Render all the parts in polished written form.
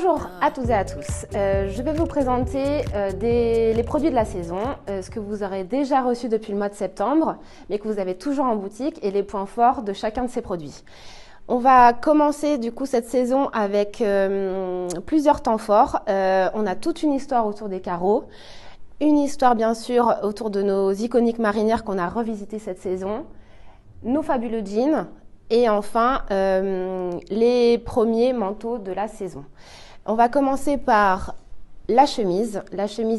Bonjour à toutes et à tous, je vais vous présenter les produits de la saison, ce que vous aurez déjà reçu depuis le mois de septembre, mais que vous avez toujours en boutique et les points forts de chacun de ces produits. On va commencer du coup cette saison avec plusieurs temps forts. On a toute une histoire autour des carreaux, une histoire bien sûr autour de nos iconiques marinières qu'on a revisitées cette saison, nos fabuleux jeans et enfin les premiers manteaux de la saison. On va commencer par la chemise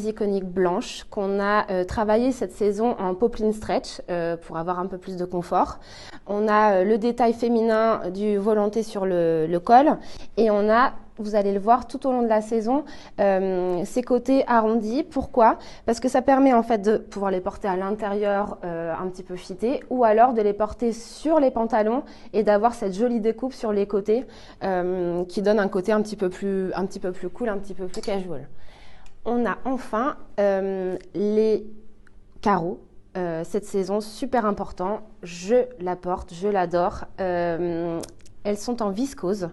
iconique blanche qu'on a travaillée cette saison en poplin stretch pour avoir un peu plus de confort. On a le détail féminin du volanté sur le col et on a, vous allez le voir tout au long de la saison, ces côtés arrondis. Pourquoi? Parce que ça permet en fait de pouvoir les porter à l'intérieur un petit peu fittés ou alors de les porter sur les pantalons et d'avoir cette jolie découpe sur les côtés qui donne un côté un petit peu plus cool, un petit peu plus casual. On a enfin les carreaux. Cette saison, super important, je la porte, je l'adore. Elles sont en viscose,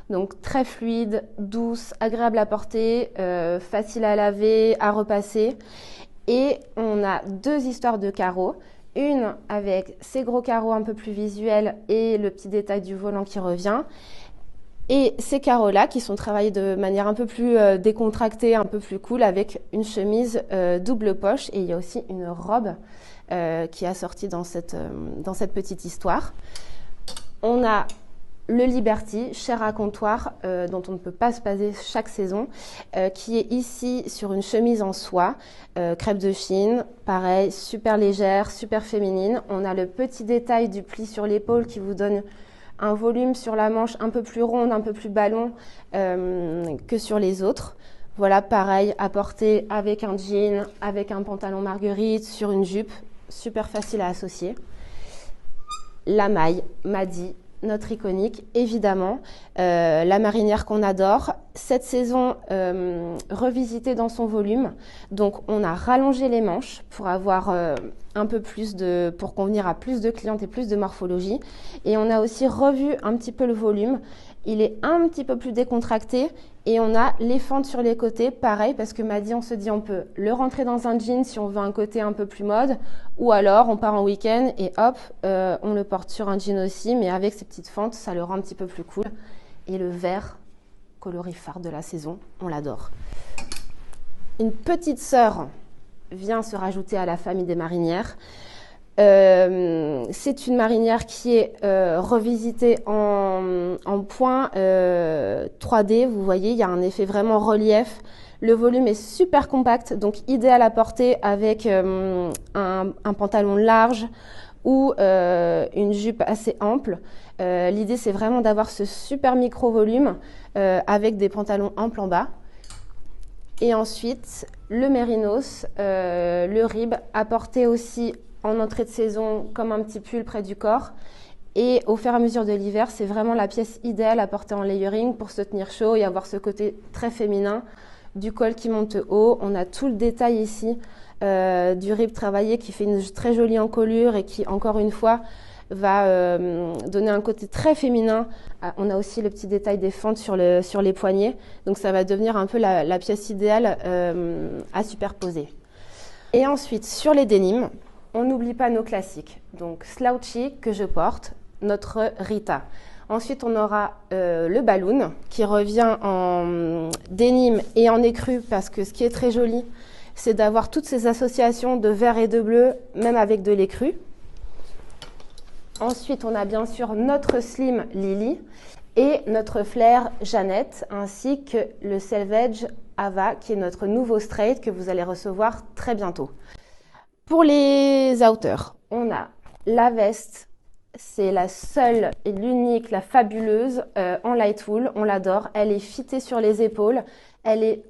donc très fluide, douce, agréable à porter, facile à laver, à repasser. Et on a deux histoires de carreaux. Une avec ces gros carreaux un peu plus visuels et le petit détail du volant qui revient. Et ces carreaux-là qui sont travaillés de manière un peu plus décontractée, un peu plus cool, avec une chemise double poche. Et il y a aussi une robe qui est assortie dans cette petite histoire. On a le Liberty, chair à comptoir, dont on ne peut pas se passer chaque saison, qui est ici sur une chemise en soie, crêpe de Chine, pareil, super légère, super féminine. On a le petit détail du pli sur l'épaule qui vous donne un volume sur la manche un peu plus ronde, un peu plus ballon que sur les autres. Voilà, pareil, à porter avec un jean, avec un pantalon marguerite, sur une jupe, super facile à associer. La maille, Madi, notre iconique, évidemment, la marinière qu'on adore. Cette saison, revisitée dans son volume, donc on a rallongé les manches pour avoir un peu plus pour convenir à plus de clientes et plus de morphologie. Et on a aussi revu un petit peu le volume. Il est un petit peu plus décontracté et on a les fentes sur les côtés, pareil, parce que Madi, on se dit on peut le rentrer dans un jean si on veut un côté un peu plus mode, ou alors on part en week-end et hop, on le porte sur un jean aussi, mais avec ces petites fentes, ça le rend un petit peu plus cool. Et le vert, coloris phare de la saison, on l'adore. Une petite sœur vient se rajouter à la famille des marinières. C'est une marinière qui est revisitée en point 3D. Vous voyez, il y a un effet vraiment relief. Le volume est super compact, donc idéal à porter avec un pantalon large ou une jupe assez ample. L'idée, c'est vraiment d'avoir ce super micro volume avec des pantalons amples en bas. Et ensuite, le mérinos, le rib, à porter aussi en entrée de saison comme un petit pull près du corps. Et au fur et à mesure de l'hiver, c'est vraiment la pièce idéale à porter en layering pour se tenir chaud et avoir ce côté très féminin du col qui monte haut. On a tout le détail ici du rib travaillé qui fait une très jolie encolure et qui, encore une fois, va donner un côté très féminin. On a aussi le petit détail des fentes sur les poignets. Donc ça va devenir un peu la pièce idéale à superposer. Et ensuite, sur les dénimes, on n'oublie pas nos classiques. Donc slouchy que je porte, notre Rita. Ensuite, on aura le balloon qui revient en dénime et en écru parce que ce qui est très joli, c'est d'avoir toutes ces associations de vert et de bleu, même avec de l'écru. Ensuite, on a bien sûr notre slim Lily et notre flair Jeannette, ainsi que le Selvage Ava, qui est notre nouveau straight que vous allez recevoir très bientôt. Pour les outers, on a la veste, c'est la seule et l'unique, la fabuleuse en light wool, on l'adore. Elle est fitée sur les épaules, elle est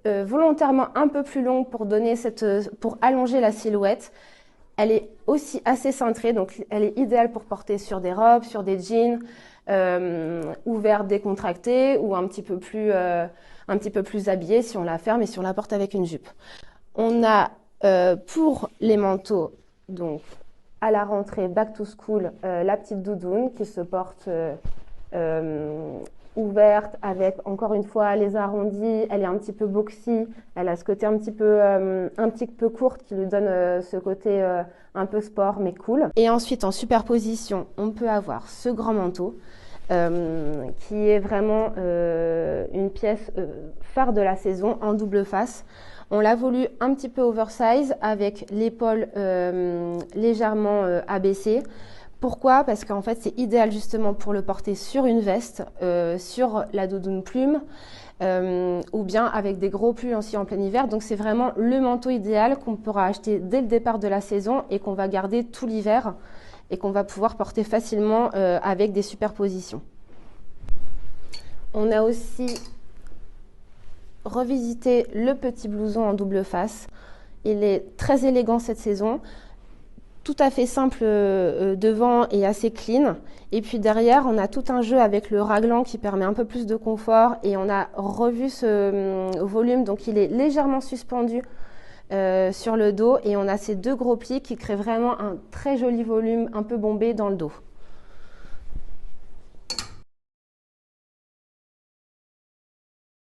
volontairement un peu plus longue pour allonger la silhouette. Elle est aussi assez cintrée, donc elle est idéale pour porter sur des robes, sur des jeans ouverts, décontractés ou un petit peu plus habillés si on la ferme et si on la porte avec une jupe. On a pour les manteaux, donc à la rentrée back to school, la petite doudoune qui se porte ouverte avec, encore une fois, les arrondis. Elle est un petit peu boxy. Elle a ce côté un petit peu courte qui lui donne ce côté un peu sport mais cool. Et ensuite, en superposition, on peut avoir ce grand manteau qui est vraiment une pièce phare de la saison en double face. On l'a voulu un petit peu oversize avec l'épaule légèrement abaissée. Pourquoi? Parce qu'en fait, c'est idéal justement pour le porter sur une veste, sur la doudoune plume, ou bien avec des gros pulls aussi en plein hiver. Donc, c'est vraiment le manteau idéal qu'on pourra acheter dès le départ de la saison et qu'on va garder tout l'hiver et qu'on va pouvoir porter facilement avec des superpositions. On a aussi revisité le petit blouson en double face. Il est très élégant cette saison. Tout à fait simple devant et assez clean. Et puis derrière, on a tout un jeu avec le raglan qui permet un peu plus de confort. Et on a revu ce volume, donc il est légèrement suspendu sur le dos. Et on a ces deux gros plis qui créent vraiment un très joli volume un peu bombé dans le dos.